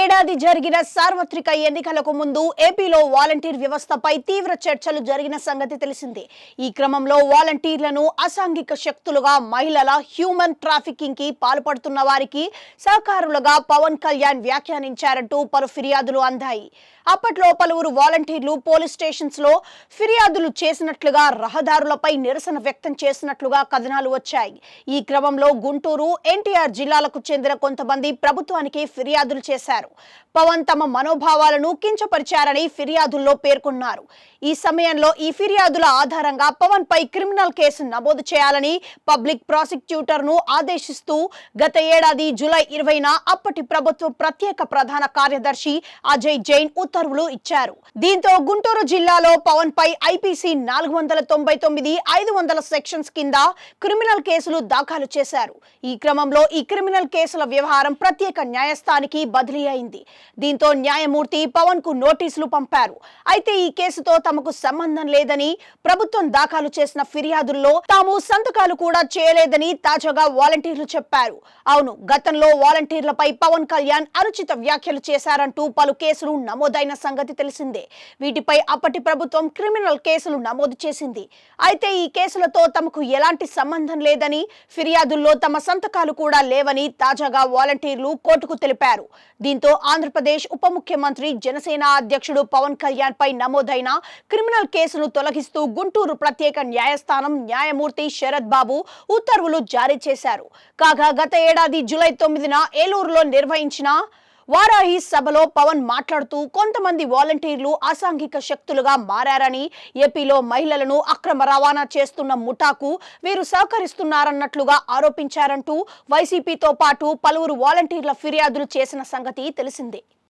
ఏడాది జరిగిన సార్వత్రిక ఎన్నికలకు ముందు ఏపీలో వాలంటీర్ వ్యవస్థపై తీవ్ర చర్చలు జరిగిన సంగతి తెలిసిందే. ఈ క్రమంలో వాలంటీర్లను అసాంఘిక శక్తులుగా, మహిళల హ్యూమన్ ట్రాఫికింగ్ కి పాల్పడుతున్న వారికి సహకారులుగా పవన్ కళ్యాణ్ వ్యాఖ్యానించారంటూ పలు ఫిర్యాదులు అందాయి. అప్పట్లో పలువురు వాలంటీర్లు పోలీస్ స్టేషన్స్ లో ఫిర్యాదులు చేసినట్లుగా, రహదారులపై నిరసన వ్యక్తం చేసినట్లుగా కథనాలు వచ్చాయి. ఈ క్రమంలో గుంటూరు, ఎన్టీఆర్ జిల్లాలకు చెందిన కొంతమంది ప్రభుత్వానికి ఫిర్యాదులు చేశారు. పవన్ తమ మనోభావాలను కించపరిచారని ఫిర్యాదుల్లో పేర్కొన్నారు. ఈ సమయంలో ఈ ఫిర్యాదుల ఆధారంగా పవన్ పై క్రిమినల్ కేసు నమోదు చేయాలని పబ్లిక్ ప్రాసిక్యూటర్ ను ఆదేశిస్తూ గత ఏడాది జూలై 20న అప్పటి ప్రభుత్వ ప్రత్యేక ప్రధాన కార్యదర్శి అజయ్ జైన్ ఉత్తర్వులు ఇచ్చారు. దీంతో గుంటూరు జిల్లాలో పవన్ పై ఐపీసీ 499, 500 సెక్షన్స్ కింద క్రిమినల్ కేసులు దాఖలు చేశారు. ఈ క్రమంలో ఈ క్రిమినల్ కేసుల వ్యవహారం ప్రత్యేక న్యాయస్థానానికి బదిలీ అయింది. దీంతో న్యాయమూర్తి పవన్ కు నోటీసులు పంపారు. అయితే ఈ కేసుతో తమకు సంబంధం లేదని, ప్రభుత్వం దాఖలు చేసిన ఫిర్యాదుల్లో తాము సంతకాలు కూడా చేయలేదని తాజాగా వాలంటీర్లు చెప్పారు. అవును, గతంలో వాలంటీర్లపై పవన్ కళ్యాణ్ అనుచిత వ్యాఖ్యలు చేశారంటూ పలు కేసులు నమోదైన సంగతి తెలిసిందే. వీటిపై అప్పటి ప్రభుత్వం క్రిమినల్ కేసులు నమోదు చేసింది. అయితే ఈ కేసులతో తమకు ఎలాంటి సంబంధం లేదని, ఫిర్యాదుల్లో తమ సంతకాలు కూడా లేవని తాజాగా వాలంటీర్లు కోర్టుకు తెలిపారు. దీంతో ఆంధ్రప్రదేశ్ ఉప ముఖ్యమంత్రి, జనసేన అధ్యక్షుడు పవన్ కళ్యాణ్ పై నమోదైన క్రిమినల్ కేసును తొలగిస్తూ గుంటూరు ప్రత్యేక న్యాయస్థానం న్యాయమూర్తి శరత్ బాబు ఉత్తర్వులు జారీ చేశారు. కాగా గత ఏడాది జూలై 9న ఏలూరులో నిర్వహించిన వారాహి సభలో పవన్ మాట్లాడుతూ కొంతమంది వాలంటీర్లు అసాంఘిక శక్తులుగా మారారని, ఏపీలో మహిళలను అక్రమ రవాణా చేస్తున్న ముఠాకు వీరు సహకరిస్తున్నారన్నట్లుగా ఆరోపించారంటూ వైసీపీతో పాటు పలువురు వాలంటీర్ల ఫిర్యాదులు చేసిన సంగతి తెలిసిందే.